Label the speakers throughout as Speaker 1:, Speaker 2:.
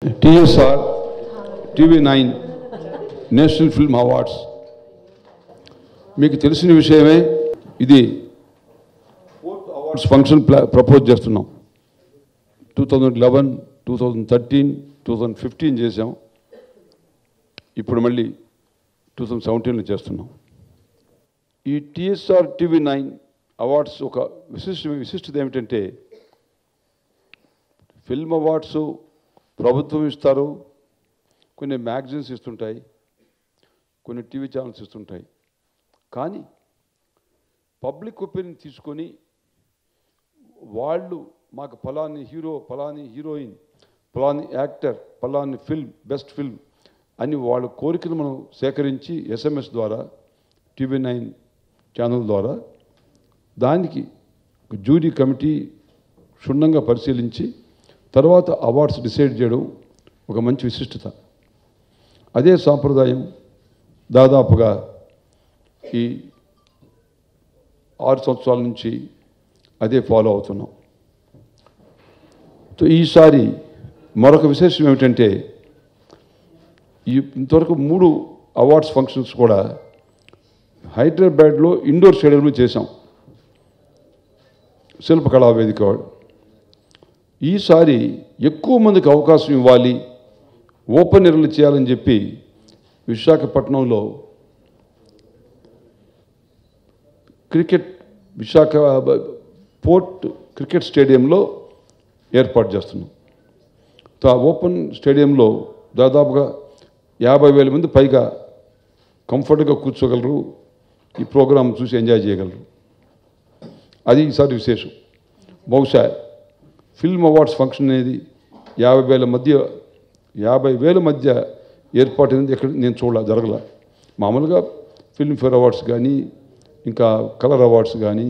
Speaker 1: TSR TV9 national film awards మీకు తెలిసిన విషయమే. ఇది 4th అవార్డ్స్ ఫంక్షన్ ప్రపోజ్ చేస్తున్నాం. 2011, 2013, 2015 చేసాం. ఇప్పుడు మళ్ళీ 2017లో చేస్తున్నాం. ఈ TSR TV9 అవార్డ్స్ ఒక విశిష్టత ఏమిటంటే, ఫిల్మ్ అవార్డ్స్ ప్రభుత్వం ఇస్తారు, కొన్ని మ్యాగజైన్స్ ఇస్తుంటాయి, కొన్ని టీవీ ఛానల్స్ ఇస్తుంటాయి. కానీ పబ్లిక్ ఒపీనియన్ తీసుకొని వాళ్ళు మాకు ఫలాని హీరో, ఫలాని హీరోయిన్, ఫలాని యాక్టర్, ఫలాని ఫిల్మ్, బెస్ట్ ఫిల్మ్ అని వాళ్ళ కోరికను మనం సేకరించి SMS ద్వారా, TV9 ఛానల్ ద్వారా దానికి జ్యూరీ కమిటీ క్షుణ్ణంగా పరిశీలించి తర్వాత అవార్డ్స్ డిసైడ్ చేయడం ఒక మంచి విశిష్టత. అదే సాంప్రదాయం దాదాపుగా ఈ 6 సంవత్సరాల నుంచి అదే ఫాలో అవుతున్నాం. ఈసారి మరొక విశేషం ఏమిటంటే, ఇంతవరకు 3 అవార్డ్స్ ఫంక్షన్స్ కూడా హైదరాబాద్లో ఇండోర్ స్టేడియంలో చేశాం, శిల్పకళా వేదిక వాడు. ఈసారి ఎక్కువ మందికి అవకాశం ఇవ్వాలి, ఓపెన్ ఎయిర్లు చేయాలని చెప్పి విశాఖపట్నంలో విశాఖ పోర్ట్ క్రికెట్ స్టేడియంలో ఏర్పాటు చేస్తున్నాం. ఆ ఓపెన్ స్టేడియంలో దాదాపుగా 50,000 మంది పైగా కంఫర్ట్గా కూర్చోగలరు, ఈ ప్రోగ్రాం చూసి ఎంజాయ్ చేయగలరు. అది ఈసారి విశేషం. బహుశా ఫిల్మ్ అవార్డ్స్ ఫంక్షన్ అనేది 50,000 మధ్య ఏర్పాటు అనేది ఎక్కడ నేను జరగల. మామూలుగా ఫిల్మ్ఫేర్ అవార్డ్స్ కానీ, ఇంకా కలర్ అవార్డ్స్ కానీ,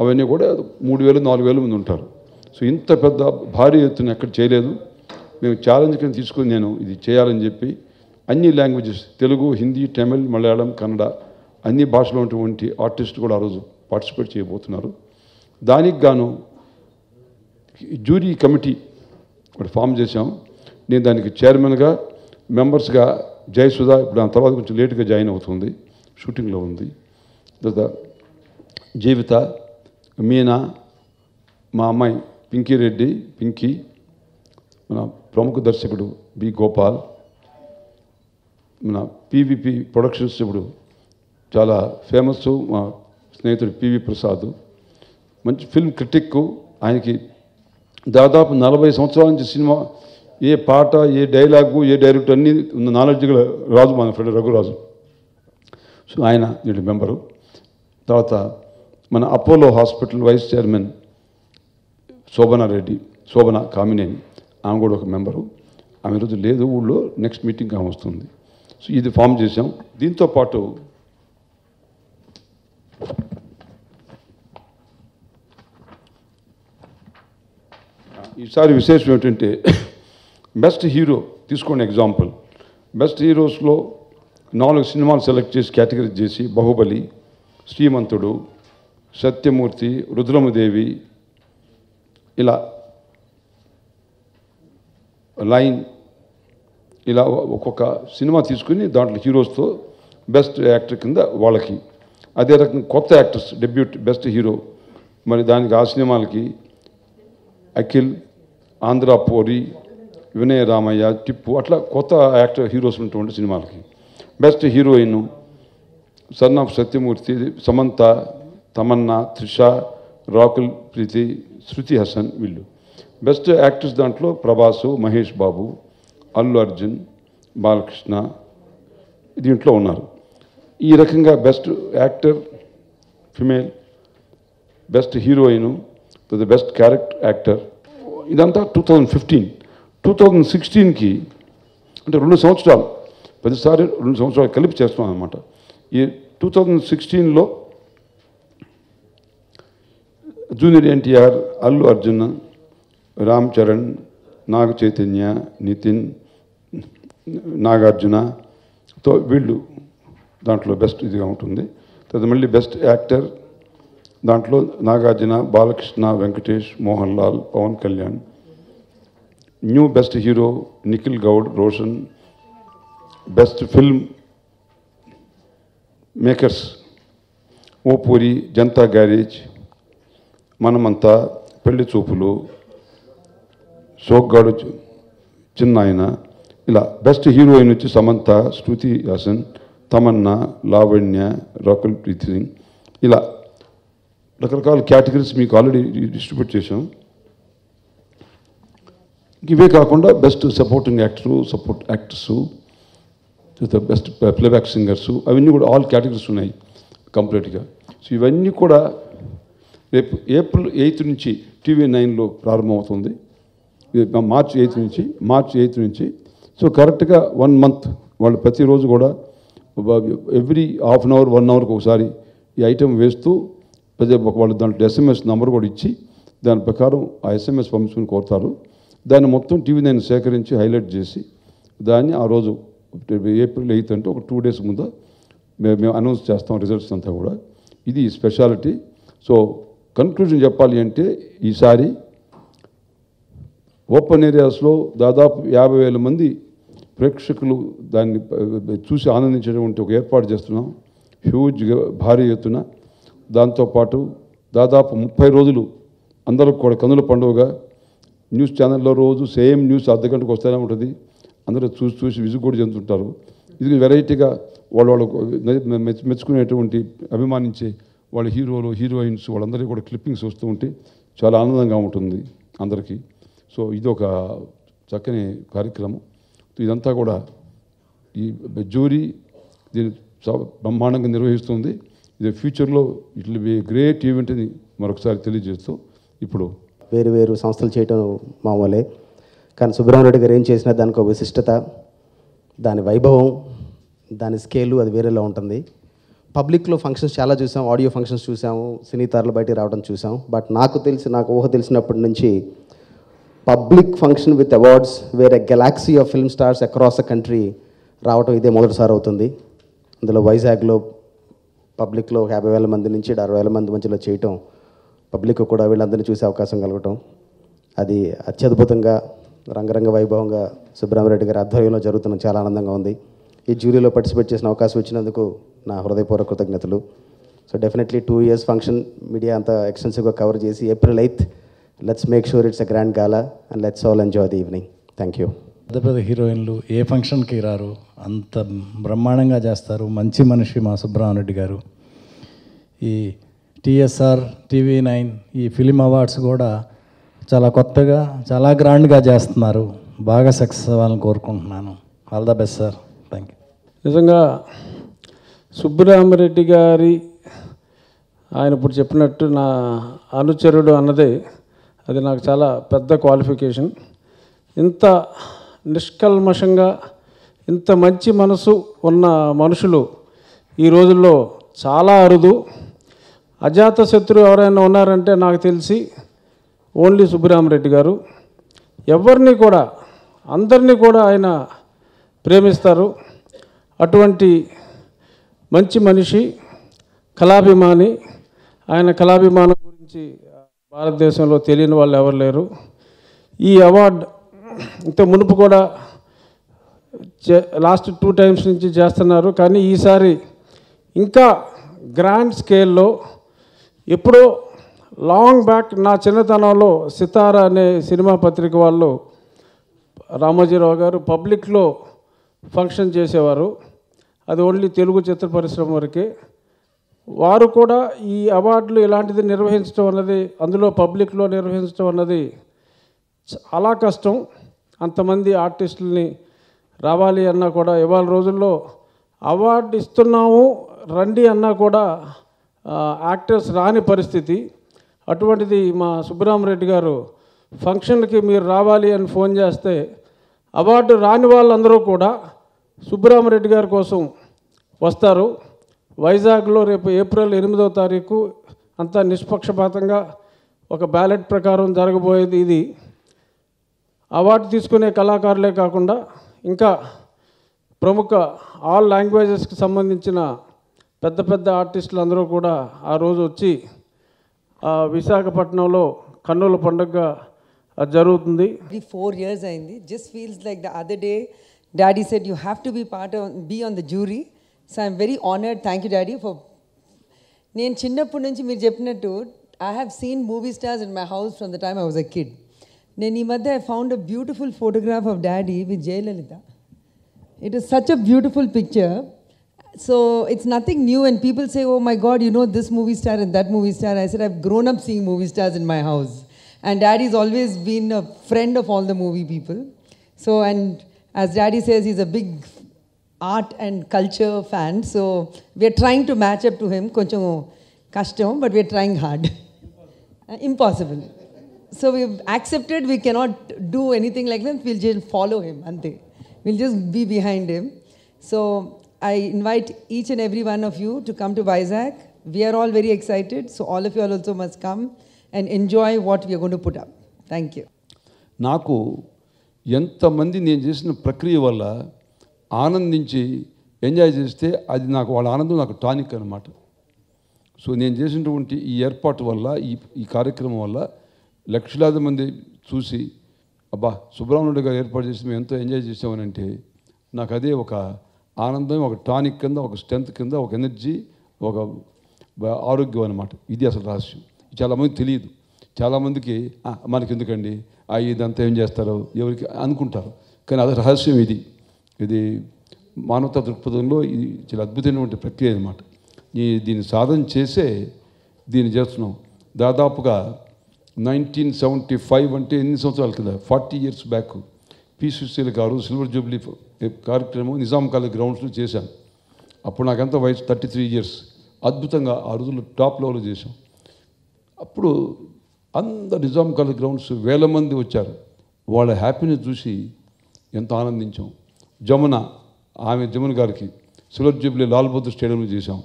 Speaker 1: అవన్నీ కూడా 3,000-4,000 మంది ఉంటారు. సో ఇంత పెద్ద భారీ ఎత్తున ఎక్కడ చేయలేదు. మేము ఛాలెంజ్ కింద తీసుకొని నేను ఇది చేయాలని చెప్పి అన్ని లాంగ్వేజెస్, తెలుగు, హిందీ, తమిళ్, మలయాళం, కన్నడ అన్ని భాషలో ఉన్నటువంటి ఆర్టిస్ట్ కూడా ఆ రోజు పార్టిసిపేట్ చేయబోతున్నారు. దానికి గాను జ్యూరీ కమిటీ ఒకటి ఫామ్ చేశాం. నేను దానికి చైర్మన్గా, మెంబర్స్గా జయసుధ ఇప్పుడు ఆ తర్వాత కొంచెం లేట్గా జాయిన్ అవుతుంది, షూటింగ్లో ఉంది. తర్వాత జీవిత, మీనా, మా అమ్మాయి పింకీ రెడ్డి, పింకీ, మన ప్రముఖ దర్శకుడు బి గోపాల్, మన PVP ప్రొడక్షన్స్ ఇప్పుడు చాలా ఫేమస్ మా స్నేహితుడు PV ప్రసాద్, మంచి ఫిల్మ్ క్రిటిక్. ఆయనకి దాదాపు 40 సంవత్సరాల నుంచి సినిమా ఏ పాట, ఏ డైలాగు, ఏ డైరెక్ట్ అన్నీ ఉన్న నాలెడ్జ్ గల రాజు మన ఫ్రెండ్ రఘురాజు. సో ఆయన దీంట్లో మెంబరు. తర్వాత మన అపోలో హాస్పిటల్ వైస్ చైర్మన్ శోభన కామినేని, ఆమె కూడా ఒక మెంబరు. ఆమె రోజు లేదు ఊళ్ళో, నెక్స్ట్ మీటింగ్ ఆమె వస్తుంది. సో ఇది ఫామ్ చేసాం. దీంతోపాటు ఈసారి విశేషం ఏమిటంటే, బెస్ట్ హీరో తీసుకోండి. ఎగ్జాంపుల్, బెస్ట్ హీరోస్లో 4 సినిమాలు సెలెక్ట్ చేసి కేటగిరీ చేసి, బాహుబలి, శ్రీమంతుడు, సత్యమూర్తి, రుద్రమదేవి, ఇలా లైన్, ఇలా ఒక్కొక్క సినిమా తీసుకుని దాంట్లో హీరోస్తో బెస్ట్ యాక్టర్ కింద వాళ్ళకి. అదే రకంగా కొత్త యాక్టర్స్ డెబ్యూట్ బెస్ట్ హీరో, మరి దానికి ఆ సినిమాలకి అఖిల్, ఆంధ్ర పోరి, వినయ రామయ్య, టిప్పు, అట్లా కొత్త యాక్టర్ హీరోస్ ఉన్నటువంటి సినిమాలకి. Best heroine son of Satyamurthy, Samantha, Tamannaah, Trisha, Rakul Preet, Shruti Haasan వీళ్ళు. బెస్ట్ యాక్టర్స్ దాంట్లో ప్రభాసు, మహేష్ బాబు, అల్లు అర్జున్, బాలకృష్ణ దీంట్లో ఉన్నారు. ఈ రకంగా best actor female, best heroine, best character actor, ఇదంతా 2015. 2016కి అంటే 2 సంవత్సరాలు, ప్రతిసారి 2 సంవత్సరాలు కలిపి చేస్తున్నాం అన్నమాట. ఈ 2016లో జూనియర్ NTR, అల్లు అర్జున్, రామ్ చరణ్, నాగ చైతన్య, నితిన్, నాగార్జునతో వీళ్ళు దాంట్లో బెస్ట్ ఇదిగా ఉంటుంది. తర్వాత మళ్ళీ బెస్ట్ యాక్టర్ దాంట్లో Nagarjuna, Balakrishna, Venkatesh, Mohan Lal, Pawan Kalyan, new best hero Nikhil Goud Roshan, best film makers ఓ పూరి, జనతా గ్యారేజ్, మనమంతా, పెళ్లి చూపులు, షోక్గాడు చిన్నాయన, ఇలా బెస్ట్ హీరోయిన్ వచ్చి సమంత, శృతి హాసన్, తమన్నా, లావణ్య, రాకుల్ ప్రీత్ సింగ్, ఇలా రకరకాల కేటగిరీస్ మీకు ఆల్రెడీ డిస్ట్రిబ్యూట్ చేశాం. ఇవే కాకుండా best supporting actor, support actors, best playback singers, అవన్నీ కూడా ఆల్ కేటగిరీస్ ఉన్నాయి కంప్లీట్గా. సో ఇవన్నీ కూడా రేపు ఏప్రిల్ 8 నుంచి TV9లో ప్రారంభమవుతుంది. మార్చ్ 8 నుంచి. సో కరెక్ట్గా 1 మంత్ వాళ్ళు ప్రతిరోజు కూడా ఎవ్రీ హాఫ్ అన్ అవర్ 1 అవర్కి ఒకసారి ఈ ఐటెం వేస్తూ వాళ్ళు దాంట్లో SMS నెంబర్ కూడా ఇచ్చి దాని ప్రకారం ఆ SMS పంపించుకుని కోరుతారు. దాన్ని మొత్తం TV9 సేకరించి హైలైట్ చేసి దాన్ని ఆ రోజు ఏప్రిల్ 8 అంటే ఒక 2 days ముందు మేము అనౌన్స్ చేస్తాం రిజల్ట్స్ అంతా కూడా. ఇది స్పెషాలిటీ. సో కన్క్లూజన్ చెప్పాలి అంటే ఈసారి ఓపెన్ ఏరియాస్లో దాదాపు 50,000 మంది ప్రేక్షకులు దాన్ని చూసి ఆనందించేటువంటి ఒక ఏర్పాటు చేస్తున్నాం, హ్యూజ్గా భారీ ఎత్తున. దాంతోపాటు దాదాపు 30 రోజులు అందరికి కూడా కన్నుల పండుగగా న్యూస్ ఛానల్లో రోజు సేమ్ న్యూస్ అర్ధగంటకు వస్తూనే ఉంటుంది. అందరూ చూసి విసుగు కూడా చెందుతుంటారు. ఇది వెరైటీగా వాళ్ళు మెచ్చుకునేటువంటి అభిమానించే వాళ్ళ హీరోలు, హీరోయిన్స్ వాళ్ళందరికీ కూడా క్లిప్పింగ్స్ వస్తూ ఉంటే చాలా ఆనందంగా ఉంటుంది అందరికీ. సో ఇది ఒక చక్కని కార్యక్రమం. ఇదంతా కూడా ఈ జ్యూరీ దీన్ని బ్రహ్మాండంగా నిర్వహిస్తుంది. ఇది ఫ్యూచర్లో it will be great event అని మరొకసారి తెలియజేస్తూ, ఇప్పుడు
Speaker 2: వేరు సంస్థలు చేయటం మామూలే, కానీ సుబ్రహ్మణ్యరెడ్డి గారు ఏం చేసినా దానికి ఒక విశిష్టత, దాని వైభవం, దాని స్కేలు అది వేరేలా ఉంటుంది. పబ్లిక్లో ఫంక్షన్స్ చాలా చూసాం, ఆడియో ఫంక్షన్స్ చూసాము, సినీ తారలు బయటికి రావడం చూసాం. బట్ నాకు ఊహ తెలిసినప్పటి నుంచి పబ్లిక్ ఫంక్షన్ విత్ అవార్డ్స్ వేరే Galaxy of film stars across the country రావడం ఇదే మొదటిసారి అవుతుంది. అందులో వైజాగ్లో పబ్లిక్లో 50,000 మంది నుంచి 60,000 మంది మధ్యలో చేయటం, పబ్లిక్ కూడా వీళ్ళందరినీ చూసే అవకాశం కలగటం, అది అత్యద్భుతంగా రంగరంగ వైభవంగా సుబ్రహ్మణ్యరెడ్డి గారి ఆధ్వర్యంలో జరుగుతున్న చాలా ఆనందంగా ఉంది. ఈ జ్యూరీలో పార్టిసిపేట్ చేసిన అవకాశం ఇచ్చినందుకు నా హృదయపూర్వక కృతజ్ఞతలు. So definitely 2 years function media అంతా ఎక్స్టెన్సివ్గా కవర్ చేసి April 8 let's make sure it's a grand gala and let's all enjoy the evening. Thank you.
Speaker 3: పెద్ద హీరోయిన్లు ఏ ఫంక్షన్కి రారు, అంత బ్రహ్మాండంగా చేస్తారు. మంచి మనిషి మా సుబ్రహ్మణ్యరెడ్డి గారు. ఈ TSR, TV9 ఈ ఫిలిం అవార్డ్స్ కూడా చాలా కొత్తగా, చాలా గ్రాండ్గా చేస్తున్నారు. బాగా సక్సెస్ అవ్వాలని కోరుకుంటున్నాను. All the best sir. Thank you.
Speaker 4: నిజంగా సుబ్బరామిరెడ్డి గారి ఆయన ఇప్పుడు చెప్పినట్టు నా అనుచరుడు అన్నదే అది నాకు చాలా పెద్ద క్వాలిఫికేషన్. ఇంత నిష్కల్మషంగా ఇంత మంచి మనసు ఉన్న మనుషులు ఈ రోజుల్లో చాలా అరుదు. అజాత శత్రువు ఎవరైనా ఉన్నారంటే నాకు తెలిసి ఓన్లీ సుబ్బరామిరెడ్డి గారు. ఎవరిని కూడా అందరినీ కూడా ఆయన ప్రేమిస్తారు. అటువంటి మంచి మనిషి, కళాభిమాని. ఆయన కళాభిమానం గురించి భారతదేశంలో తెలియని వాళ్ళు ఎవరు లేరు. ఈ అవార్డు ఇంత మునుపు కూడా లాస్ట్ 2 times నుంచి చేస్తున్నారు, కానీ ఈసారి ఇంకా గ్రాండ్ స్కేల్లో. ఎప్పుడో లాంగ్ బ్యాక్ నా చిన్నతనంలో సితారా అనే సినిమా పత్రిక వాళ్ళు రామోజీరావు గారు పబ్లిక్లో ఫంక్షన్ చేసేవారు. అది ఓన్లీ తెలుగు చిత్ర పరిశ్రమ వరకే. వారు కూడా ఈ అవార్డులు ఇలాంటిది నిర్వహించడం అన్నది, అందులో పబ్లిక్లో నిర్వహించడం అన్నది చాలా కష్టం. అంతమంది ఆర్టిస్టులని రావాలి అన్నా కూడా ఇవాళ రోజుల్లో అవార్డు ఇస్తున్నాము రండి అన్నా కూడా యాక్టర్స్ రాని పరిస్థితి. అటువంటిది మా సుబ్బరామిరెడ్డి గారు ఫంక్షన్కి మీరు రావాలి అని ఫోన్ చేస్తే అవార్డు రాని వాళ్ళందరూ కూడా సుబ్బరామిరెడ్డి గారి కోసం వస్తారు. వైజాగ్లో రేపు ఏప్రిల్ 8వ తారీఖు అంతా నిష్పక్షపాతంగా ఒక బ్యాలెట్ ప్రకారం జరగబోయేది. ఇది అవార్డు తీసుకునే కళాకారులే కాకుండా ఇంకా ప్రముఖ ఆల్ లాంగ్వేజెస్కి సంబంధించిన పెద్ద పెద్ద ఆర్టిస్టులు అందరూ కూడా ఆ రోజు వచ్చి విశాఖపట్నంలో కన్నుల పండుగగా అది జరుగుతుంది.
Speaker 5: 4 years అయింది. Just feels like the other day Daddy said you have to be on the jury. So I'm very honored. Thank you Daddy for. నేను చిన్నప్పటి నుంచి మీరు చెప్పినట్టు I have seen movie stars in my house from the time I was a kid. నేను ఈ మధ్య I found a beautiful photograph of Daddy with Jayalalitha. It is such a beautiful picture. So it's nothing new and people say, oh my God, you know this movie star and that movie star. I said, I've grown up seeing movie stars in my house. And Daddy's always been a friend of all the movie people. So, and as Daddy says, he's a big art and culture fan. So we're trying to match up to him. Koncham kashtam, but we're trying hard. Impossible. So we've accepted we cannot do anything like that. We'll just follow him. Ante. We'll just be behind him. So I invite each and every one of you to come to Vizag. We are all very excited. So all of you all also must come and enjoy what we are going to put up. Thank you.
Speaker 1: నాకు ఎంతమంది నేను చేసిన ప్రక్రియ వల్ల ఆనందించి enjoy చేస్తే అది నాకు వాళ్ళ ఆనందం నాకు టానిక్ అనమాట. సో నేను చేసినటువంటి ఈ ఏర్పాటు వల్ల ఈ కార్యక్రమం వల్ల లక్షలాది మంది చూసి అబ్బా సుబ్రహ్మణ్యుడు గారు ఏర్పాటు చేసి మేము ఎంతో ఎంజాయ్ చేసామని అంటే నాకు అదే ఒక ఆనందం, ఒక టానిక్ కింద, ఒక స్ట్రెంత్ కింద, ఒక ఎనర్జీ, ఒక ఆరోగ్యం అనమాట. ఇది అసలు రహస్యం. చాలామందికి తెలియదు. చాలామందికి మనకి ఎందుకండి ఇదంతా ఏం చేస్తారో ఎవరికి అనుకుంటారు. కానీ అది రహస్యం. ఇది మానవతా దృక్పథంలో ఇది చాలా అద్భుతమైనటువంటి ప్రక్రియ అనమాట. దీన్ని సాధన చేసే దీన్ని చేస్తున్నాం. దాదాపుగా 1975 అంటే ఎన్ని సంవత్సరాల కింద 40 years బ్యాక్ పి సుశీల్ గారు సిల్వర్ జూబ్లీ కార్యక్రమం నిజాం కాలేజ్ గ్రౌండ్స్లో చేశాను. అప్పుడు నాకెంత వయసు 33 years. అద్భుతంగా ఆ రోజుల్లో టాప్ లెవెల్లో చేశాం. అప్పుడు అందరు నిజాం కాలేజ్ గ్రౌండ్స్ వేల మంది వచ్చారు. వాళ్ళ హ్యాపీనెస్ చూసి ఎంత ఆనందించాం. జమున గారికి సిల్వర్ జూబ్లీ లాల్ బహదూర్ స్టేడియంలో చేశాం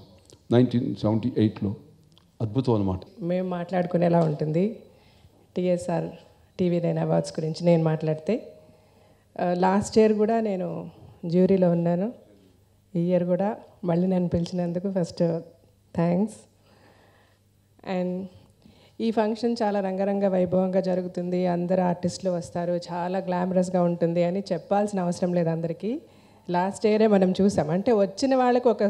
Speaker 1: 1978లో. అద్భుతం అన్నమాట.
Speaker 6: మేము మాట్లాడుకునేలా ఉంటుంది. TSR TV9 అవార్డ్స్ గురించి నేను మాట్లాడితే లాస్ట్ ఇయర్ కూడా నేను జ్యూరీలో ఉన్నాను. ఈ ఇయర్ కూడా మళ్ళీ నన్ను పిలిచినందుకు ఫస్ట్ థ్యాంక్స్. అండ్ ఈ ఫంక్షన్ చాలా రంగరంగ వైభవంగా జరుగుతుంది. అందరు ఆర్టిస్టులు వస్తారు, చాలా గ్లామరస్గా ఉంటుంది అని చెప్పాల్సిన అవసరం లేదు అందరికీ. లాస్ట్ ఇయరే మనం చూసాం. అంటే వచ్చిన వాళ్ళకి ఒక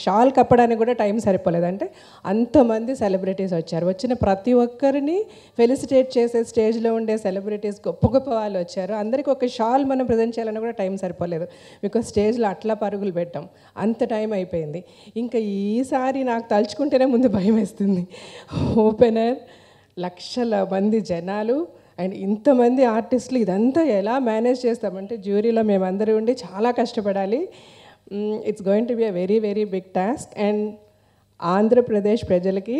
Speaker 6: షాల్ కప్పడానికి కూడా టైం సరిపోలేదు. అంటే అంతమంది సెలబ్రిటీస్ వచ్చారు. వచ్చిన ప్రతి ఒక్కరిని ఫెలిసిటేట్ చేసే స్టేజ్లో ఉండే సెలబ్రిటీస్ గొప్ప గొప్ప వాళ్ళు వచ్చారు. అందరికీ ఒక షాల్ మనం ప్రజెంట్ చేయాలని కూడా టైం సరిపోలేదు. బికాజ్ స్టేజ్లో అట్లా పరుగులు పెట్టాం, అంత టైం అయిపోయింది. ఇంకా ఈసారి నాకు తలుచుకుంటేనే ముందు భయం వేస్తుంది. ఓపెనర్, లక్షల మంది జనాలు అండ్ ఇంతమంది ఆర్టిస్టులు, ఇదంతా ఎలా మేనేజ్ చేస్తామంటే జ్యూరీలో మేమందరూ ఉండి చాలా కష్టపడాలి. It's going to be a very very big task. And Andhra Pradesh ప్రజలకి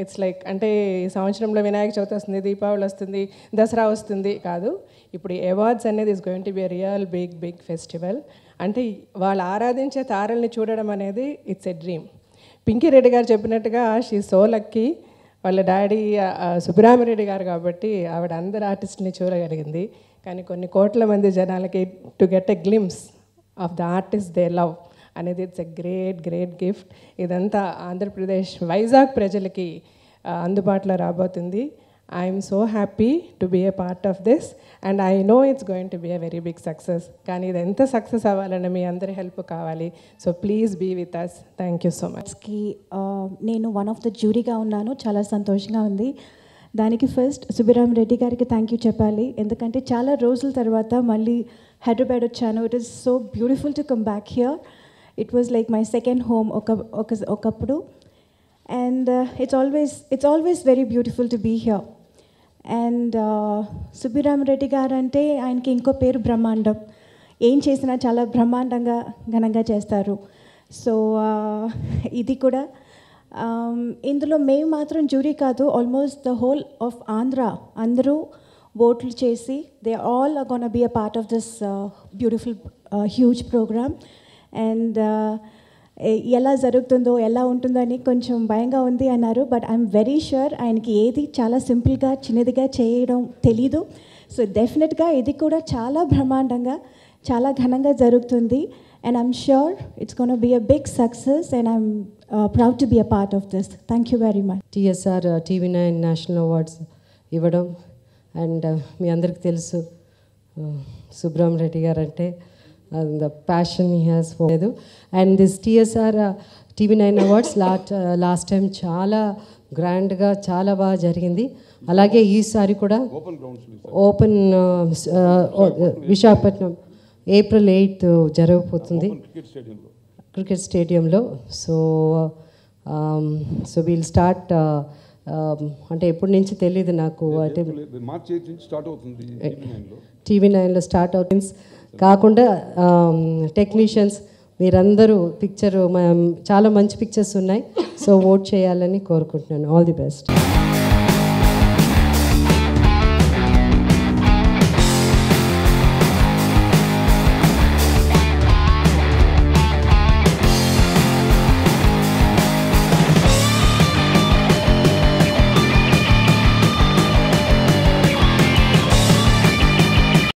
Speaker 6: ఇట్స్ లైక్, అంటే ఈ సంవత్సరంలో వినాయక చవితి వస్తుంది, దీపావళి వస్తుంది, దసరా వస్తుంది కాదు, ఇప్పుడు అవార్డ్స్ అనేది is going to be a real big festival. అంటే వాళ్ళు ఆరాధించే తారల్ని చూడడం అనేది it's a dream. Pinky Reddy garu చెప్పినట్టుగా షీ సో లక్కీ. వాళ్ళ డాడీ సుబ్రహ్మరెడ్డి గారు కాబట్టి ఆవిడ అందరు ఆర్టిస్ట్ని చూడగలిగింది. కానీ కొన్ని కోట్ల మంది జనాలకి to get a glimpse of the artist they love అనేది ఇట్స్ ఎ గ్రేట్ గిఫ్ట్. ఇదంతా ఆంధ్రప్రదేశ్ వైజాగ్ ప్రజలకి అందుబాటులో రాబోతుంది. I'm so happy to be a part of this and I know it's going to be a very big success. కానీ ఇది ఎంత success అవ్వాలని మీ అందరి హెల్ప్ కావాలి. So please be with us. Thank you so much.
Speaker 7: నేను one of the జ్యూరీగా ఉన్నాను. చాలా సంతోషంగా ఉంది. దానికి ఫస్ట్ సుబ్బరామరెడ్డి గారికి థ్యాంక్ యూ చెప్పాలి. ఎందుకంటే చాలా రోజుల తర్వాత మళ్ళీ హైదరాబాద్ వచ్చాను. It is so beautiful to come back here. It was like my second home ఒకప్పుడు. And it's always very beautiful to be here. And Subbaramireddy గారు అంటే ఆయనకి ఇంకో పేరు బ్రహ్మాండం. ఏం చేసినా చాలా బ్రహ్మాండంగా ఘనంగా చేస్తారు. సో ఇది కూడా ఇందులో మేము మాత్రం జ్యూరీ కాదు, almost the whole of Andhra అందరూ ఓట్లు చేసి they all are gonna be a part of this beautiful huge program. And ఎలా జరుగుతుందో ఎలా ఉంటుందో అని కొంచెం భయంగా ఉంది అన్నారు. బట్ ఐఎమ్ వెరీ ష్యూర్ ఆయనకి ఏది చాలా సింపుల్గా చిన్నదిగా చేయడం తెలీదు. సో డెఫినెట్గా ఇది కూడా చాలా బ్రహ్మాండంగా చాలా ఘనంగా జరుగుతుంది. And I'm sure it's gonna be a big success and I'm proud to be a part of this. Thank you very much.
Speaker 8: TSR TV9 national awards ఇవ్వడం అండ్ మీ అందరికి తెలుసు సుబ్రహ్మణ్య రెడ్డి గారు అంటే the passion he has for. And this TSR TV9 awards last time చాలా గ్రాండ్గా చాలా బాగా జరిగింది. అలాగే ఈసారి కూడా ఓపెన్ విశాఖపట్నం April 8th జరగబోతుంది క్రికెట్ స్టేడియంలో. సో వీల్ స్టార్ట్ అంటే ఎప్పటి నుంచి తెలియదు నాకు, అంటే TV9లో స్టార్ట్ అవుతుంది. కాకుండా టెక్నీషియన్స్ మీరందరూ చాలా మంచి పిక్చర్స్ ఉన్నాయి. సో ఓట్ చేయాలని కోరుకుంటున్నాను. All the best.